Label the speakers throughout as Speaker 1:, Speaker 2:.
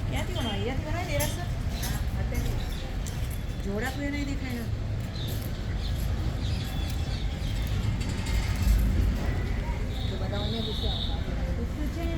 Speaker 1: ક્યાંથી બનાવી? અહીંયાથી બનાવી દેરાસર? જોડા કોઈ નહીં દેખાય. તો બધા અન્ય વિશે છે ને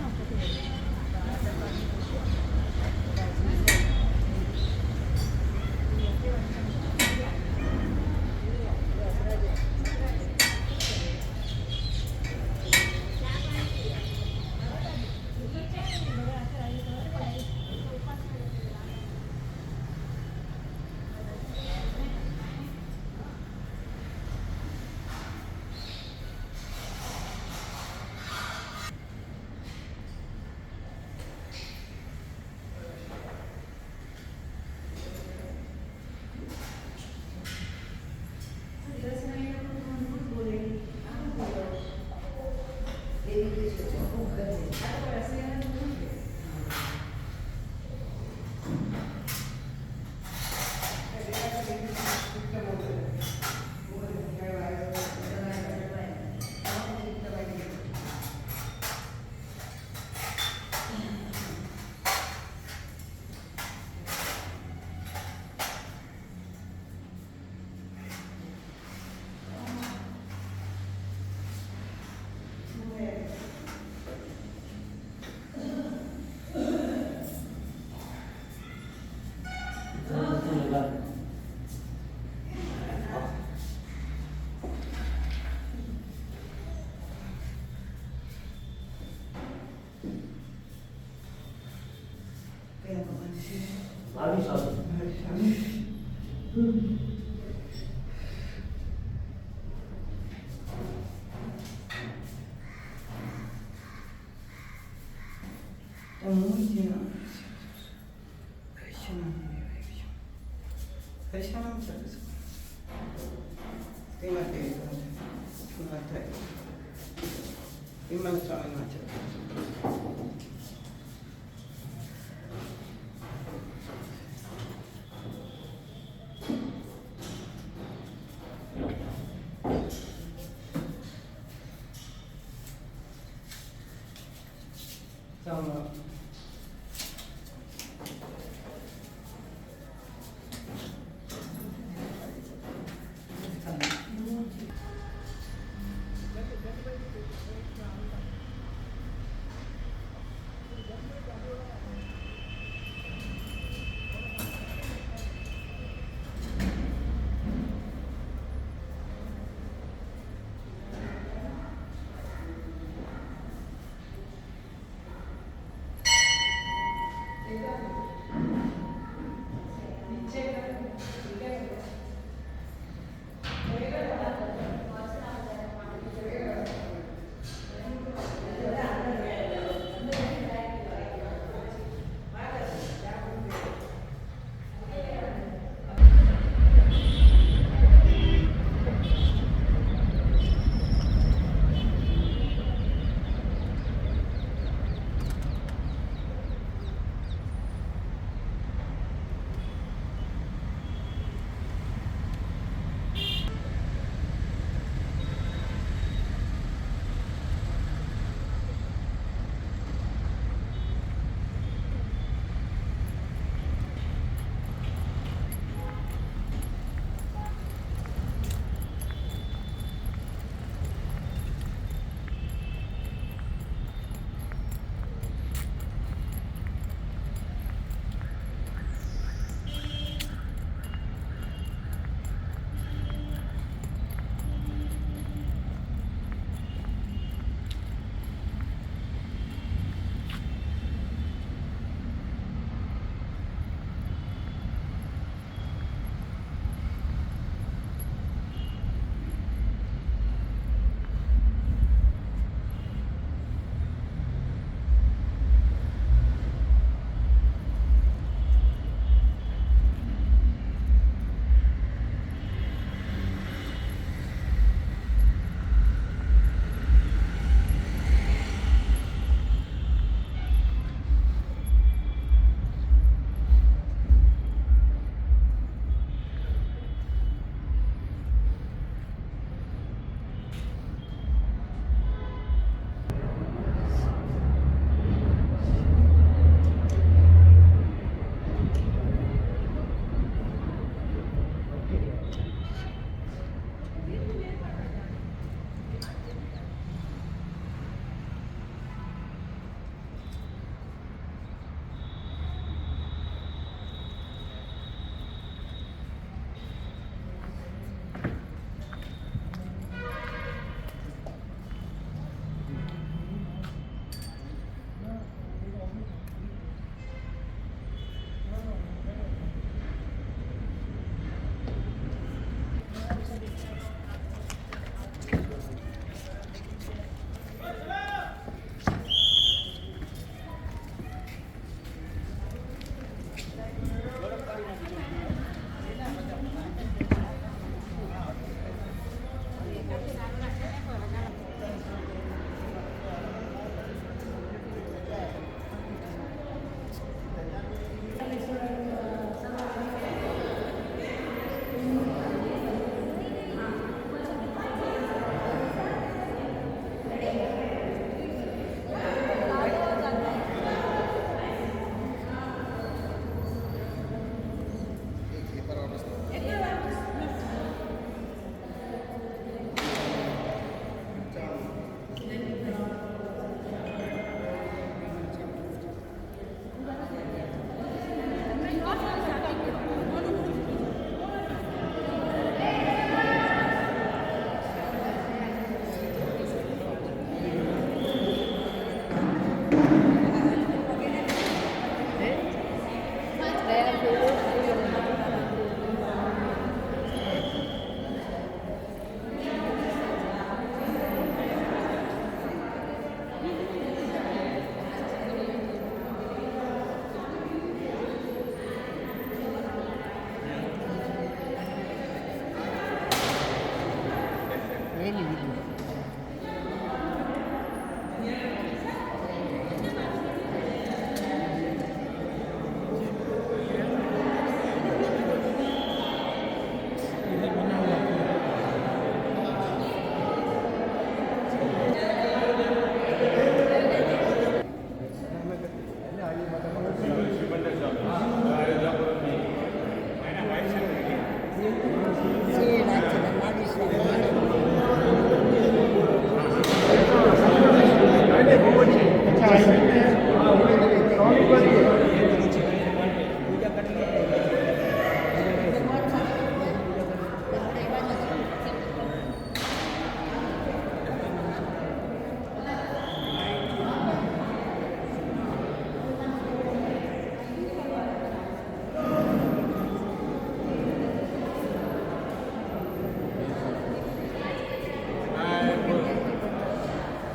Speaker 1: ले लीजिए।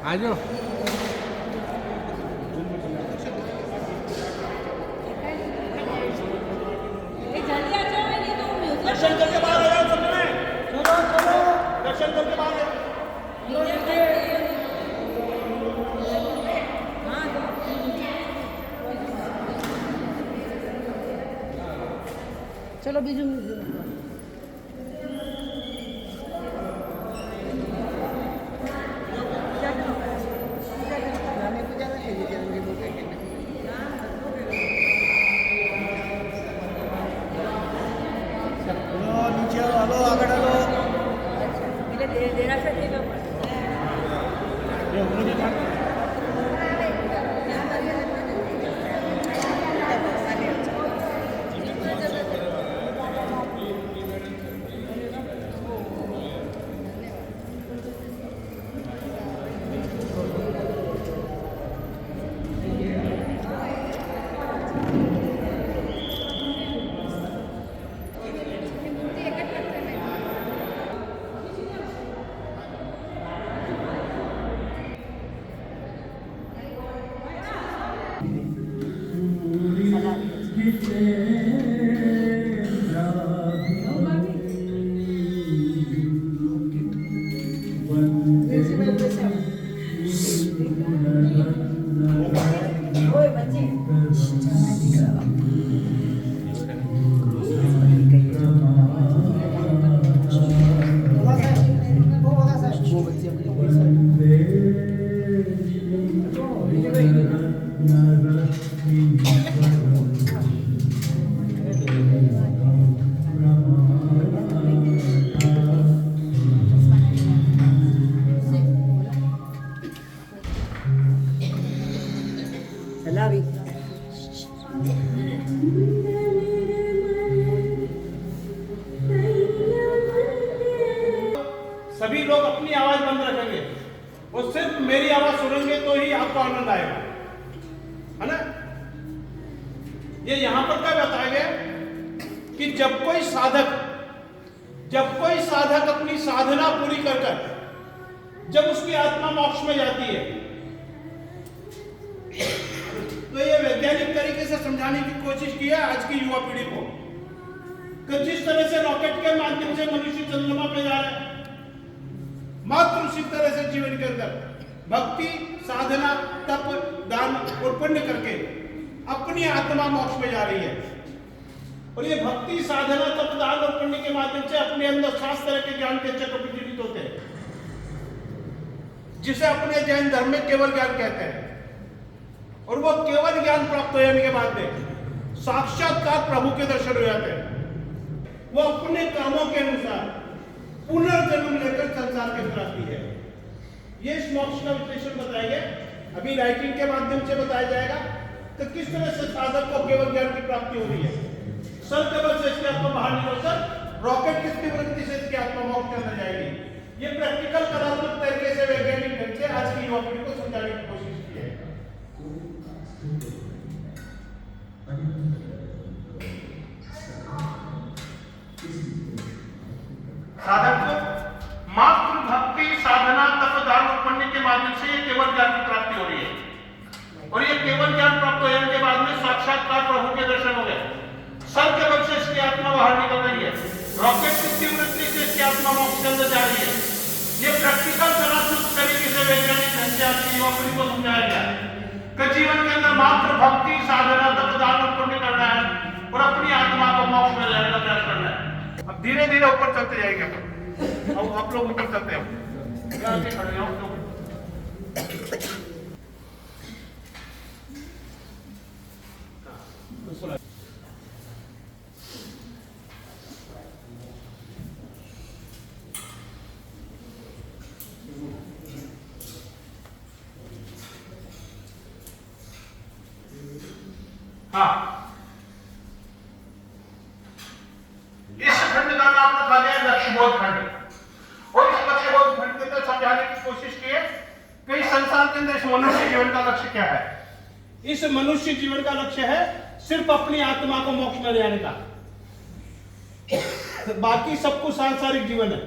Speaker 2: आ जाओ।
Speaker 3: दर्शन करके बाहर आ जाओ सबने। चलो चलो दर्शन करके बाहर आ जाओ।
Speaker 1: चलो बीजू
Speaker 3: नीचे हलो आगे डालो। सभी लोग अपनी आवाज बंद रखेंगे और सिर्फ मेरी आवाज सुनेंगे तो ही आपको आनंद आएगा, है ना। ये यहां पर क्या बताया गया कि जब कोई साधक अपनी साधना पूरी कर जब उसकी आत्मा मोक्ष में जाती है, तो ये वैज्ञानिक तरीके से समझाने की कोशिश की है आज की युवा पीढ़ी को कि जिस तरह से रॉकेट के माध्यम से मनुष्य चंद्रमा पे जा रहा है, मात्र उसी तरह से जीवन के अंदर भक्ति, साधना, तप, दान और पुण्य करके अपनी आत्मा मोक्ष में जा रही है। और ये भक्ति, साधना, तप, दान और पुण्य के माध्यम से अपने अंदर 7 तरह के ज्ञान के चक्र प्रज्वलित होते हैं, जिसे अपने जैन धर्म में केवल ज्ञान कहते हैं। और वो केवल ज्ञान प्राप्त होने के बाद में साक्षात्कार प्रभु के दर्शन हो जाते हैं। वो अपने कर्मों के अनुसार पुनर्जन्म लेकर संसार के अंदर आती है। ये इस मोक्ष का विश्लेषण बताया गया। अभी राइटिंग के माध्यम से बताया जाएगा कि किस तरह से साधक को केवल ज्ञान की प्राप्ति हो रही है। सर्कल से इसकी आत्मा बाहर निकलकर रॉकेट की प्रवृत्ति से इसकी आत्मा मोक्ष के अंदर जाएगी। ये प्रैक्टिकल कलात्मक तरीके से वैज्ञानिक ढंग से आज की युवा पीढ़ी को समझाने की कोशिश की है। साधक को मात्र भक्ति, साधना, तप, दान और पुण्य के माध्यम से ये केवल ज्ञान की प्राप्ति हो रही है। और ये केवल ज्ञान प्राप्त होने के बाद में साक्षात्कार प्रभु के दर्शन हो गए। सर के बल से इसकी आत्मा बाहर निकल रही है। रॉकेट की तीव्रता से इसकी आत्मा मोक्ष के अंदर जा रही है। ये प्रैक्टिकल तरह तरीके से वैज्ञानिक ढंग से आपकी युवा पीढ़ी को समझाया गया है कि जीवन के अंदर मात्र भक्ति साधना तप दान और पुण्य करना है और अपनी आत्मा को मोक्ष में लाने का प्रयास करना है। अब धीरे धीरे ऊपर चलते जाएंगे अपन। अब आप लोग ऊपर चलते हैं, यहाँ से खड़े हो। हाँ, इस खंड का नाम रखा गया लक्ष्यबोध खंड। और इस लक्ष्यबोध खंड के अंदर समझाने की कोशिश की है कि इस संसार के अंदर इस मनुष्य जीवन का लक्ष्य क्या है। इस मनुष्य जीवन का लक्ष्य है सिर्फ अपनी आत्मा को मोक्ष में ले आने का। बाकी सब कुछ सांसारिक जीवन है।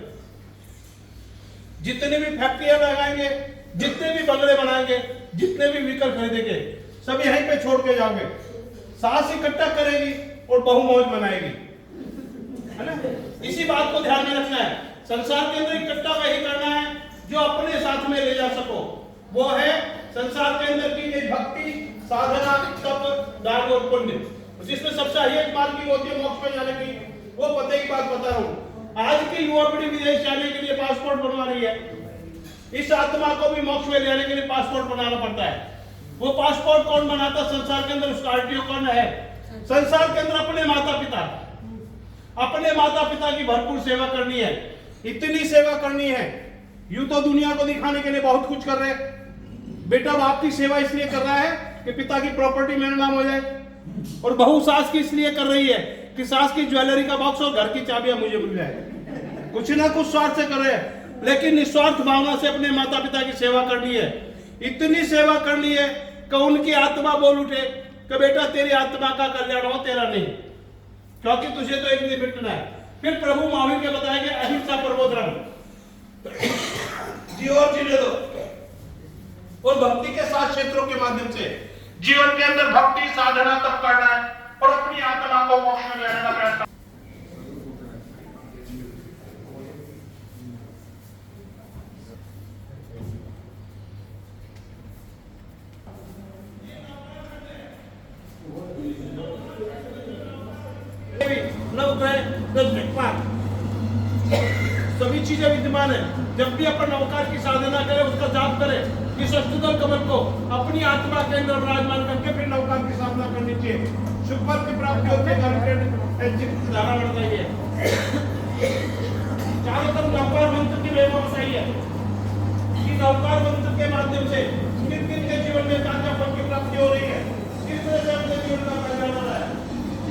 Speaker 3: जितने भी फैक्ट्रियां लगाएंगे, जितने भी बंगले बनाएंगे, जितने भी व्हीकल खरीदेंगे, सब यहीं पे छोड़ के जाओगे। सास इकट्ठा करेगी और बहु मौज मनाएगी, है ना। इसी बात को ध्यान में रखना है। संसार के अंदर इकट्ठा वही करना है जो अपने साथ में ले जा सको। वो है संसार के अंदर की गई भक्ति साधना तप दान और पुण्य, जिसमें सबसे हाईएस्ट मार्किंग होती है मोक्ष में जाने की। वो पते की बात बता रहा हूं। आज की युवा पीढ़ी विदेश जाने के लिए पासपोर्ट बनवा रही है। इस आत्मा को भी मोक्ष में ले जाने के लिए पासपोर्ट बनाना पड़ता है। वो पासपोर्ट कौन बनाता? संसार के अंदर उसका आरटीओ कौन है? संसार के अंदर अपने माता पिता। अपने माता पिता की भरपूर सेवा करनी है। इतनी सेवा करनी है, यूं तो दुनिया को दिखाने के लिए बहुत कुछ कर रहे हैं। बेटा बाप की सेवा इसलिए कर रहा है कि पिता की प्रॉपर्टी मेरे नाम हो जाए, और बहू सास की इसलिए कर रही है कि सास की ज्वेलरी का बॉक्स और घर की चाबियां मुझे मिल जाए। कुछ ना कुछ स्वार्थ से कर रहे हैं, लेकिन निस्वार्थ भावना से अपने माता पिता की सेवा करनी है। इतनी सेवा करनी है कि उनकी आत्मा बोल उठे कि बेटा तेरी आत्मा का कल्याण हो, तेरा नहीं, क्योंकि तुझे तो एक दिन मिटना है। फिर प्रभु महावीर के बताएंगे अहिंसा परमो धर्म, जियो और जीने दो। और भक्ति के 7 क्षेत्रों के माध्यम से जीवन के अंदर भक्ति साधना तप करना है और अपनी आत्मा को मोक्ष में लाने का प्रयास करना। सभी चीजें विद्यमान है। जब भी अपन नवकार की साधना करें, उसका जाप करें, इस अष्टदल कमल को अपनी आत्मा के अंदर विराजमान करके फिर नवकार की साधना करनी चाहिए। सुख फल की प्राप्ति होती है, धारा बढ़ जाएगी। चारों तरफ नवकार मंत्र की महिमा बताई है कि नवकार मंत्र के माध्यम से किन किन के जीवन में क्या क्या फल की प्राप्ति हो रही है, किस तरह से अपने जीवन का कल्याण हो रहा है।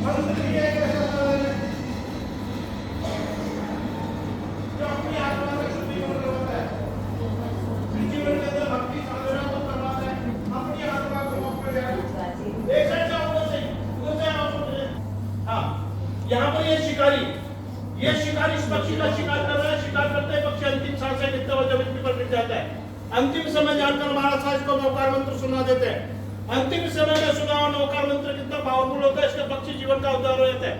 Speaker 3: मंत्र ये एक ऐसा साधन है जो अपनी आत्मा में शुद्धि करवाता है, जीवन के अंदर भक्ति साधना को करवाता है, अपनी आत्मा को मोक्ष में ले जाता है। एक साइड से ऊपर से हाँ, यहाँ पर ये शिकारी इस पक्षी का शिकार कर रहा है। शिकार करते पक्षी अंतिम सांसें लेते हुए जमीन पर गिर जाता है। अंतिम समय जानकर महाराज साहब इसको नवकार मंत्र सुना देते हैं। अंतिम समय में सुना हुआ नवकार मंत्र कितना पावरफुल होता है, इसका पक्षी जीवन का उद्धार हो जाता है।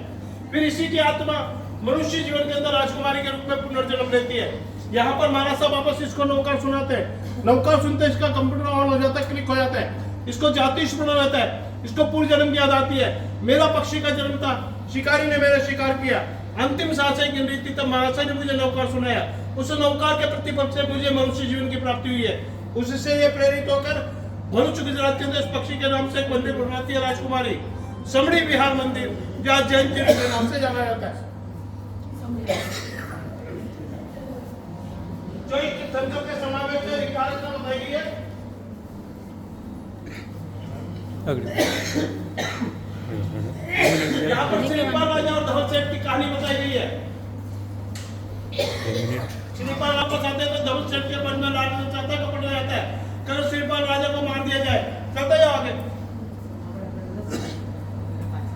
Speaker 3: फिर इसी की आत्मा मनुष्य जीवन के अंदर राजकुमारी के रूप में पुनर्जन्म लेती है। यहाँ पर महाराज साहब वापस इसको नवकार सुनाते हैं। नवकार सुनते इसका कंप्यूटर ऑन हो जाता है, क्लिक हो जाता है, इसको जाति स्मरण रहता है, इसको पूर्व जन्म की याद आती है। मेरा पक्षी का जन्म था, शिकारी ने मेरा शिकार किया, अंतिम सांसें गिन रही थी, तब महाराज साहब ने मुझे नवकार सुनाया। उस नवकार के प्रतिफल से मुझे मनुष्य जीवन की प्राप्ति हुई है। उससे ये प्रेरित होकर भरूच गुजरात के अंदर इस पक्षी के नाम से एक मंदिर बनवाती है राजकुमारी, समड़ी विहार मंदिर, जहाँ जयंती के नाम से जाना जाता है। जो इस तीर्थंकर के समावेश में कार्यक्रम बताई गई है। यहाँ पर श्रीपाल राजा और धवल सेठ की कहानी बताई गई है। श्रीपाल वापस आते हैं तो धवल सेठ के मन में लालच चाहता है, पड़ जाता है, कल श्रीपाल राजा को मार दिया जाए, चलते जाओ आगे।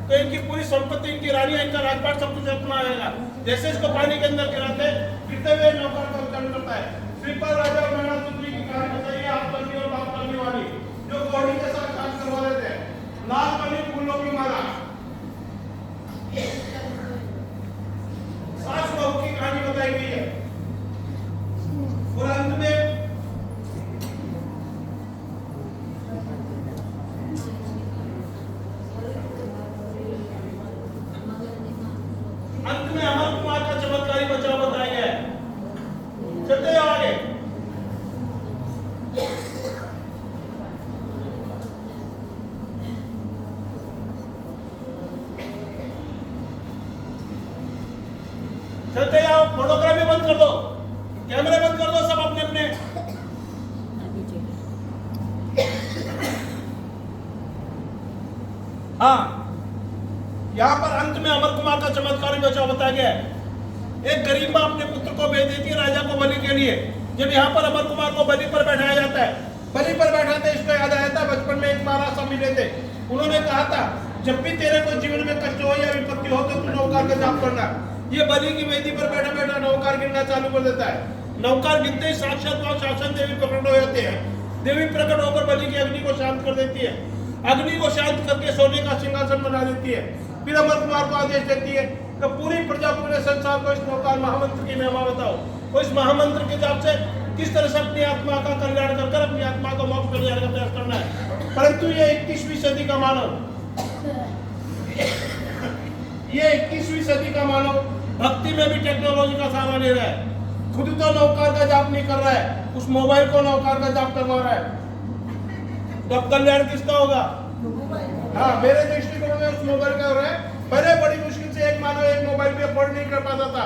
Speaker 3: तो इनकी पूरी संपत्ति, इनकी रानियां, इनका राजपाट सब कुछ अपना आएगा। जैसे इसको पानी के अंदर गिराते गिरते हुए नौकर का उच्चारण करता है। श्रीपाल राजा और मैना सुंदरी की कहानी बताइए, आप करनी और बाप करने वाली, जो घोड़ी के साथ काम करवा देते हैं। लाल बनी फूलों की माला, सास बहू की कहानी बताई गई है। और चलते जाओ आगे। चलते जाओ, फोटोग्राफी बंद कर दो, कैमरे बंद कर दो सब अपने अपने। हाँ, यहाँ पर अंत में अमर कुमार का चमत्कारी बचाव बताया गया है। एक गरीब माँ अपने पुत्र को भेज देती है राजा को बलि के लिए। जब यहाँ पर अमर कुमार को बलि पर बैठाया जाता है, बलि पर बैठाते इसको याद आया था बचपन में एक महाराज सा मिले थे। उन्होंने कहा था जब भी तेरे को जीवन में कष्ट हो या विपत्ति हो तो तू नौकार का जाप करना। ये बलि की वेदी पर बैठा बैठा नौकार गिनना चालू कर देता है। नौकार गिनते ही साक्षात वहां शासन देवी प्रकट हो जाते हैं। देवी प्रकट होकर बलि की अग्नि को शांत कर देती है। अग्नि को शांत करके सोने का सिंहासन बना देती है। फिर अमर कुमार को आदेश देती है कि पूरी प्रजा पूरे संसार को इस नौकार महामंत्र की महिमा बताओ। और इस महामंत्र के जाप से किस तरह से अपनी आत्मा का कल्याण कर अपनी आत्मा को मोक्ष कर जाने का प्रयास करना है। परंतु ये 21वीं सदी का मानव, ये 21वीं सदी का मानव भक्ति में भी टेक्नोलॉजी का सहारा ले रहा है। खुद तो नौकार का जाप नहीं कर रहा है, उस मोबाइल को नौकार का जाप करवा रहा है। तो अब कल्याण किसका होगा? हाँ, मेरे दृष्टिकोण में उस मोबाइल का हो रहा है। बड़े बड़ी मुश्किल से एक मानव एक मोबाइल पे अफोर्ड नहीं कर पाता था।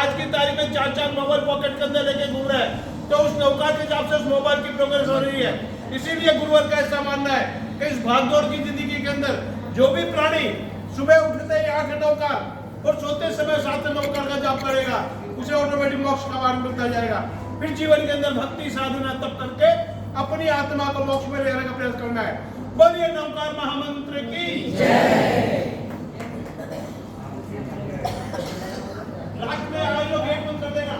Speaker 3: आज की तारीख में 4 मोबाइल पॉकेट के अंदर लेके घूम रहा है। तो उस नौकार के हिसाब से उस मोबाइल की प्रोग्रेस हो रही है। इसीलिए गुरुवर का ऐसा मानना है कि इस भागदौड़ की जिंदगी के अंदर जो भी प्राणी सुबह उठते ही 8 नौकार और सोते समय 7 नौकार का जाप करेगा, उसे ऑटोमेटिक मोक्ष का मार्ग मिलता जाएगा। फिर जीवन के अंदर भक्ति साधना तब करके अपनी आत्मा को मोक्ष में ले जाने का प्रयास करना है। बोलिए नौकार महामंत्र की जय। लास्ट में आए लोग गेट बंद कर देना।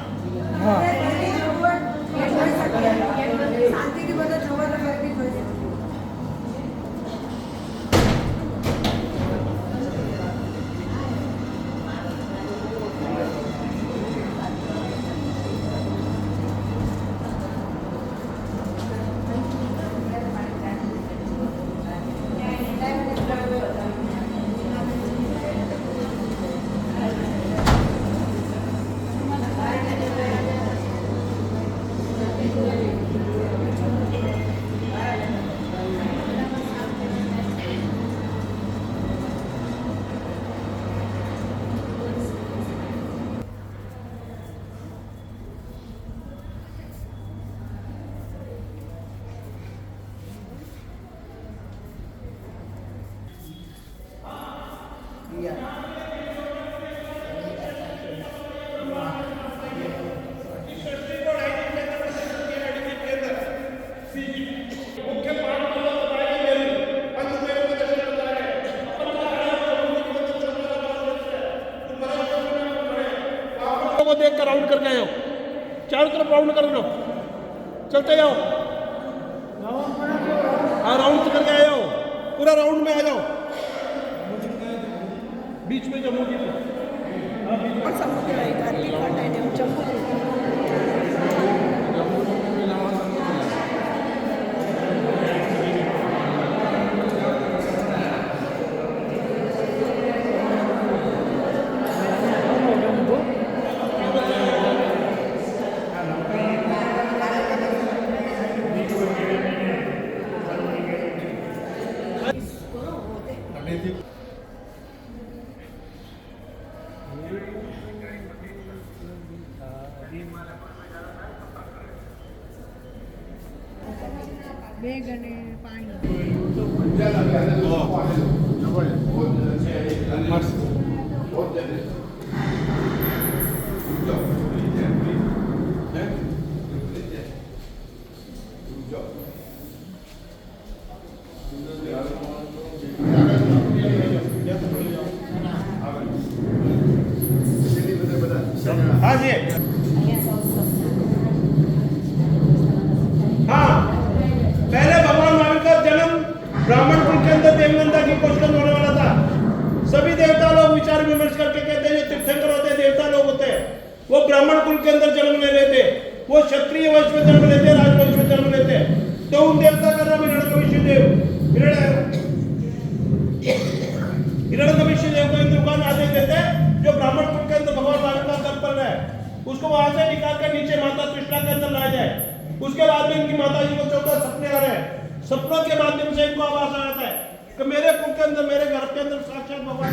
Speaker 3: शांति की वजह से को देखकर राउंड करके आए हो, चारों तरफ राउंड कर लो, चलते जाओ। हाँ, राउंड करके आए हो, पूरा राउंड में आ जाओ। बीच में जम्मू की
Speaker 1: બેગ અને પાણી
Speaker 3: हाँ जी, हाँ, पहले भगवान महावीर का जन्म ब्राह्मण कुल के अंदर देवनंदा की कोशिश में होने वाला था। सभी देवता लोग विचार विमर्श करके कहते हैं जो तीर्थंकर होते हैं देवता लोग होते हैं, वो ब्राह्मण कुल के अंदर जन्म ले लेते, वो क्षत्रिय वंश में जन्म लेते, राजवंश में जन्म लेते। तो उन देवता का नाम हिरण्यकशिदेव, हिरण्यकशिदेव को इंद्र भगवान आदेश देते जो ब्राह्मण कुल के अंदर भगवान महावीर का उत्पन्न है, उसको वहां से निकाल कर नीचे माता कृष्णा के उसके बाद में इनकी माता जी को 14 सपने आ रहे हैं। सपनों के माध्यम से इनको आवाज आ जाता है कि मेरे कुल के अंदर, मेरे घर के अंदर साक्षात भगवान।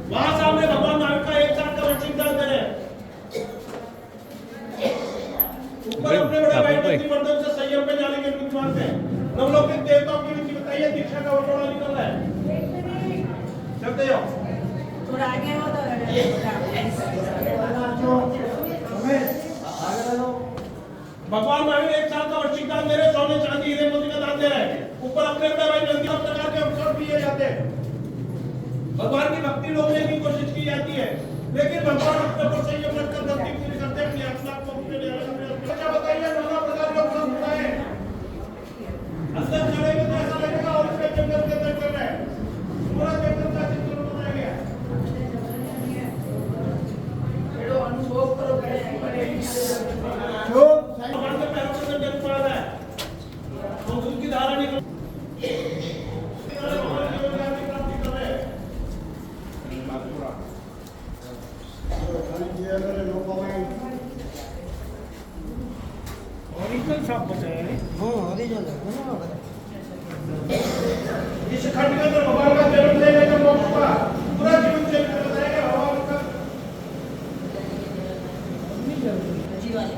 Speaker 3: वहां सामने भगवान नारायण का एक साथ का वंशिक दान दे रहे हैं। ऊपर अपने बड़े भाई के मर्दन से संयम पे जाने के लिए मानते हैं। नवलौकिक देवताओं की विधि बताइए, दीक्षा का बटोरा निकल रहा है। चलते जाओ,
Speaker 1: थोड़ा आगे हो तो
Speaker 3: भगवान नारायण एक साथ का वंशिक दान दे रहे हैं, सोने चांदी हीरे मोती का दान दे रहे हैं। ऊपर अपने बड़े भाई नंदी और प्रकार के अवसर दिए जाते हैं। भगवान की भक्ति लोगने की कोशिश की जाती है, लेकिन भगवान अपने पर संयम रखकर भक्ति पूरी करते हैं। अपनी आत्मा को अपने लिए अच्छा बताइए, नाना प्रकार के अवसर होता है। अंदर चलेंगे तो ऐसा लगेगा और उसके जंगल के अंदर चल रहे हैं। पूरा जंगल का चित्र बनाया गया। अनुभव करो, भगवान के पैरों के अंदर जल पड़ा है, तो दूध की धारा निकल ओरिजिनल शॉप बताया है।
Speaker 1: ओरिजिनल
Speaker 3: इस खंड के अंदर भगवान का जन्म लेने का मोक्ष का पूरा जीवन चरित्र बताया गया। भगवान का
Speaker 1: जीवाले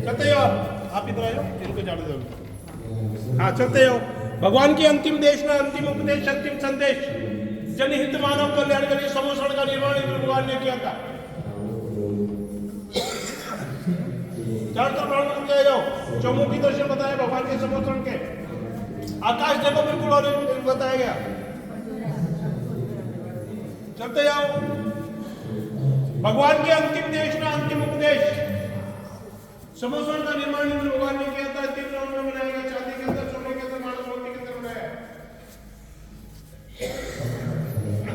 Speaker 3: चलते हो आप इधर आयो, इनको जाने दो। हाँ चलते हो। भगवान की अंतिम देशना, अंतिम उपदेश, अंतिम संदेश, जनहित मानव कल्याण के लिए समोसण का निर्माण भगवान ने किया था। चार तो भ्रमण करके जाओ, चौमुखी दर्शन बताया भगवान के समोसण के। आकाश देखो बिल्कुल और बताया गया। चलते जाओ। भगवान के अंतिम देशना, अंतिम उपदेश, समोसण का निर्माण भगवान ने किया था। 3 राउंड में बनाया गया, चांदी के अंदर, सोने के अंदर, मानव मूर्ति के अंदर बनाया।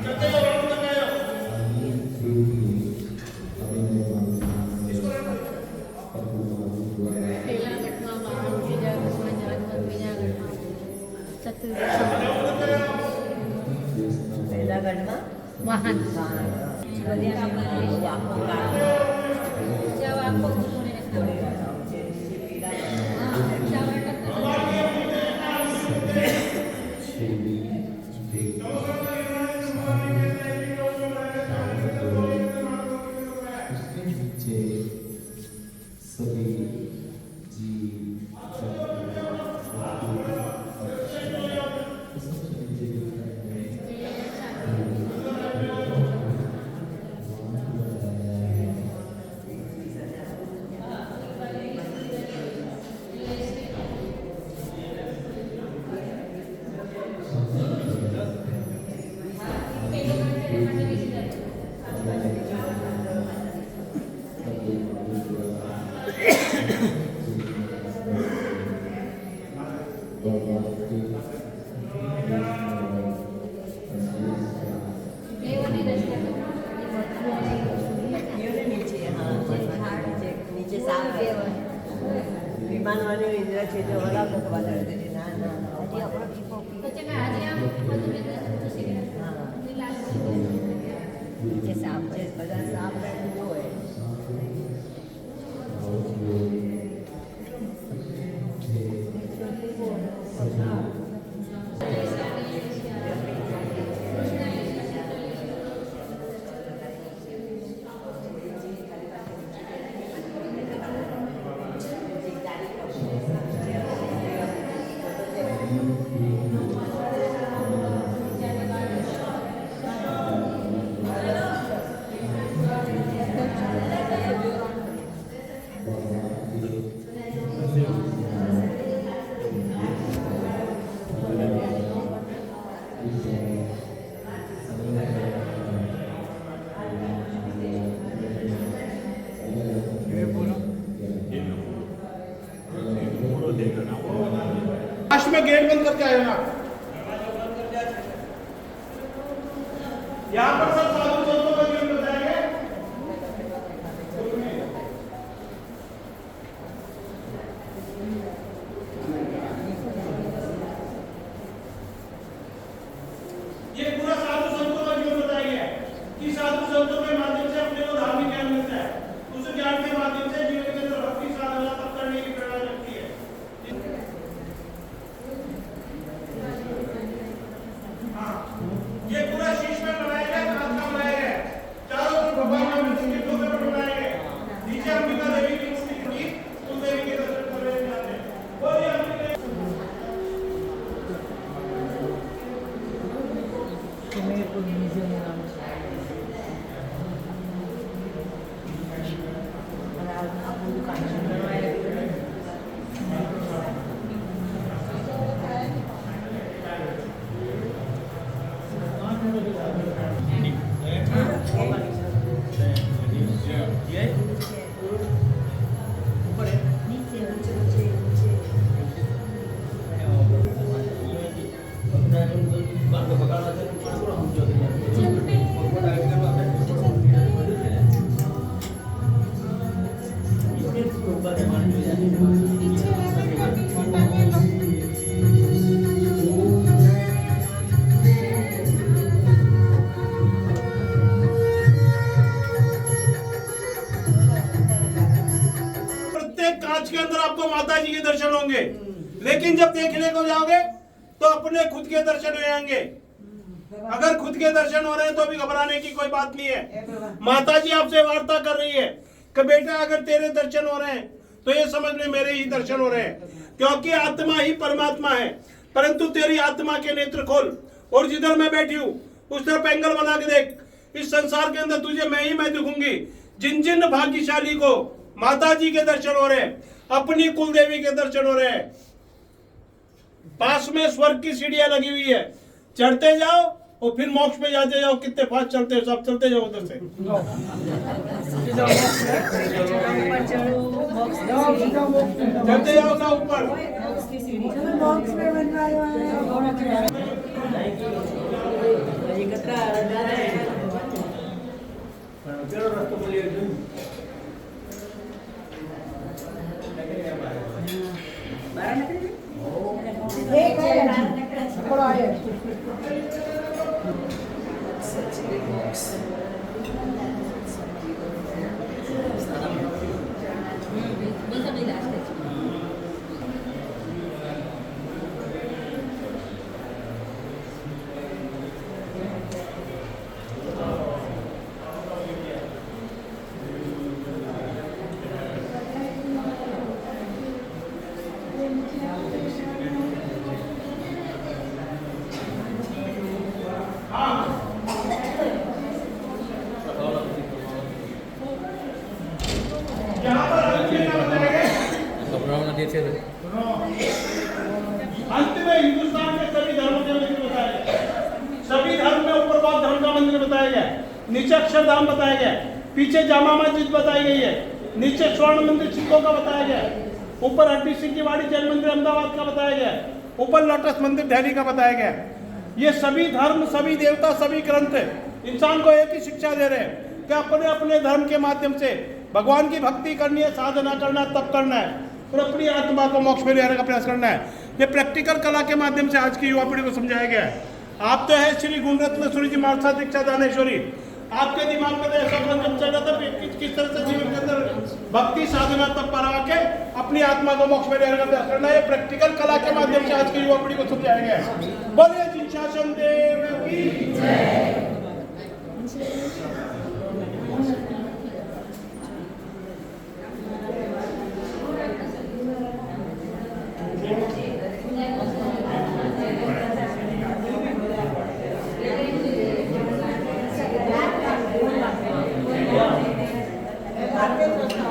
Speaker 3: चलते जाओ, राउंड तक आए हो। इसको
Speaker 1: પહેલા ઘટમાં માનવ, બીજા ઘટમાં જગત, બીજા ઘટમાં ચતુર્દશ, પહેલા ઘટમાં મહાન બધી આખો જાવ આખો ગુરુને
Speaker 4: नीचे साफ विमान वाले इंदिरा છે તો ઓલા ભગવાન હતી ના ના હજી આપણો ટીપો નીચે સાફ છે બધા સાફ રાખવું હોય
Speaker 3: लास्ट में गेट बंद करके आए ना। यहाँ पर सब साधु संतों का जीवन बताएंगे। ये पूरा साधु संतों का जीवन बताएंगे कि साधु संतों के माध्यम से अपने को धार्मिक ज्ञान मिलता है, उस ज्ञान के माध्यम से जीवन के अंदर भक्ति साधना तब करने की प्रेरणा लगती है। हाँ, ये पूरा शीश में बनाया गया, कांच का बनाया गया, चारों तरफ भगवान के टोपे पर बनाए गए, नीचे अंबिका देवी की मूर्ति की, कुल देवी के दर्शन कर रहे हैं। बोलिए अंबिका। कांच के अंदर आपको माता जी के दर्शन होंगे, लेकिन जब देखने को जाओगे तो अपने खुद के दर्शन हो जाएंगे। अगर खुद के दर्शन हो रहे हैं तो भी घबराने की कोई बात नहीं है। माता जी आपसे वार्ता कर रही है कि बेटा अगर तेरे दर्शन हो रहे हैं तो ये समझ ले मेरे ही दर्शन हो रहे हैं, क्योंकि आत्मा ही परमात्मा है। परंतु तेरी आत्मा के नेत्र खोल और जिधर मैं बैठी हूँ उस तरफ एंगल बना के देख। इस संसार के अंदर तुझे मैं दिखूंगी। जिन जिन भाग्यशाली को माता जी के दर्शन हो रहे हैं, अपनी कुल देवी के दर्शन हो रहे हैं, पास में स्वर्ग की सीढ़ियां लगी हुई है, चढ़ते जाओ और फिर मोक्ष पे जाते जाओ। कितने फास्ट चलते हो, सब चलते जाओ उधर से। चलते जाओ ना ऊपर। अंत में हिंदुस्तान के सभी धर्मों के मंदिर बताया गया। सभी धर्म में ऊपर बात धर्म का मंदिर बताया गया, नीचे अक्षरधाम बताया गया, पीछे जामा मस्जिद बताई गई है, नीचे स्वर्ण मंदिर सिखों का बताया गया, ऊपर हड्डी सिंह की वाड़ी जैन मंदिर अहमदाबाद का बताया गया, ऊपर लोटस मंदिर दिल्ली का बताया गया। ये सभी धर्म, सभी देवता, सभी ग्रंथ इंसान को एक ही शिक्षा दे रहे हैं कि अपने अपने धर्म के माध्यम से भगवान की भक्ति करनी है, साधना करना है, तप करना है और अपनी आत्मा को मोक्ष में ले आने का प्रयास करना है। ये प्रैक्टिकल कला के माध्यम से आज की युवा पीढ़ी को समझाया गया है। आप तो है श्री गुणरत्न सूर्य जी मानसा दीक्षा दानेश्वरी, आपके दिमाग में तो ऐसा जब चल रहा था किस तरह से जीवन के अंदर भक्ति साधना तप करा के अपनी आत्मा को मोक्ष में ले आने का प्रयास करना है। प्रैक्टिकल कला के माध्यम से आज की युवा पीढ़ी को समझाया गया है। बोलिए जी शासन देव की जय।
Speaker 4: Gracias.